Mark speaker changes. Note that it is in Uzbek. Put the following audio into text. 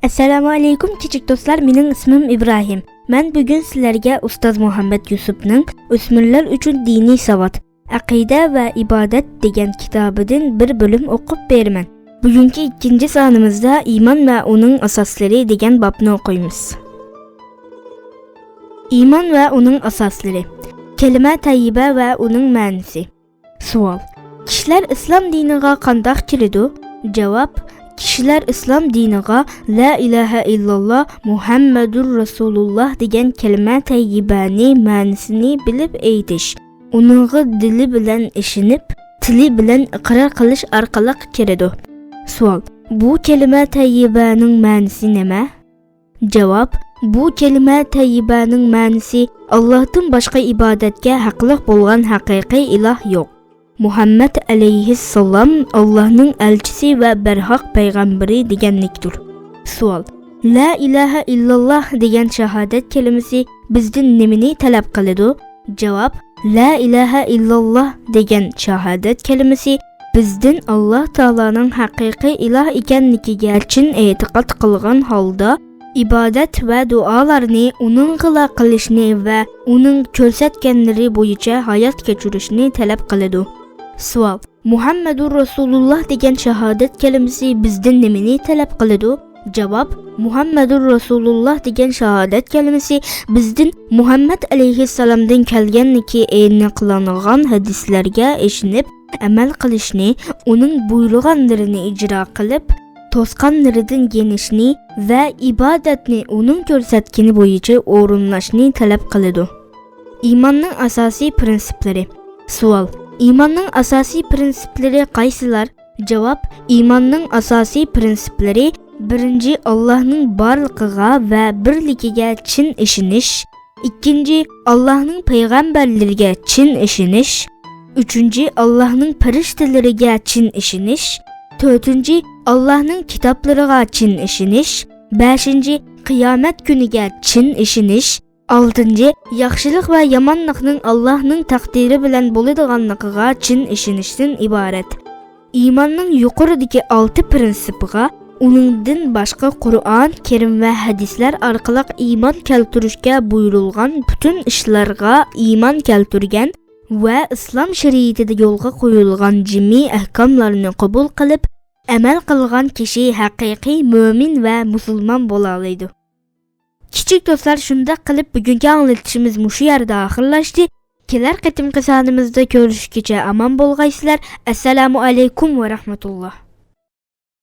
Speaker 1: Assalamu alaykum kichik do'stlar, mening ismim Ibrahim. Men bugun sizlarga Ustoz Muhammad Yusufning O'smirlar uchun diniy savod, aqida va ibodat degan kitobidan bir bo'lim o'qib beraman. Bugungi ikkinchi sonimizda iymon va uning asoslari degan bobni o'qiymiz. Iymon va uning asoslari. Kelima tayyiba va uning ma'nosi. Savol: Kishilar islom diniga qanday kiradi? Javob: Kishilar islom diniga la ilaha illalloh Muhammadur Rasululloh degan kalima tayyibani ma'nosini bilib aytish, uningga dili bilan ishonib, tili bilan iqror qilish orqali kiradi. Savol: Bu kalima tayyibaning ma'nosi nima? Javob: Bu kalima tayyibaning ma'nosi Allohdan boshqa ibodatga haqli bo'lgan haqiqiy iloh yo'q. Muhammad alayhissalom Allohning elchisi va barhaq payg'ambari deganlikdir. Savol: La ilaha illalloh degan shahodat kalimasi bizdan nimani talab qiladi? Javob: La ilaha illalloh degan shahodat kalimasi bizdan Alloh taolaning haqiqiy iloh ekanligiga chin e'tiqod qilgan holda ibodat va duolarni uningga qilishni va uning ko'rsatganlari bo'yicha hayot kechirishni talab qiladi. Savol: Muhammadur Rasululloh degan shahodat kalimasi bizdan nimani talab qiladi? Javob: Muhammadur Rasululloh degan shahodat kalimasi bizdan Muhammad alayhissalomdan kelganligi aniqlangan hadislarga ishonib, amal qilishni, uning buyurganlarini ijro qilib, to'sqanlaridan yenishni va ibodatni uning ko'rsatgani bo'yicha o'rinlashni talab qiladi. Iymonning asosiy prinsiplari. Savol: Iymonning asosiy prinsiplari qaysilar? Javob: Iymonning asosiy prinsiplari: birinchi, Allohning borligiga va birligiga chin ishonish; ikkinchi, Allohning payg'ambarlariga chin ishonish; uchinchi, Allohning farishtalariga chin ishonish; to'rtinchi, Allohning kitoblariga chin ishonish; beshinchi, qiyomat kuniga chin ishonish; altinchi, yaxshilik va yomonlikning Allohning taqdiri bilan bo'ladiganligiga chin ishonishdan iborat. Iymonning yuqoridagi 6 prinsipiga uningdan boshqa Qur'on, Karim va hadislar orqali iymon keltirishga buyurilgan butun ishlarga iymon keltirgan va islom shariatida yo'lga qo'yilgan jami ahkomlarni qabul qilib, amal qilgan kishi haqiqiy mu'min va musulmon bo'la oladi. Kichik do'stlar, shunda qilib bugungi anglatishimiz mushu yerda oxirlashdi. Kelar qatimqi sonimizda ko'rishguncha omon bo'lg'aysizlar. Assalomu alaykum va rahmatulloh.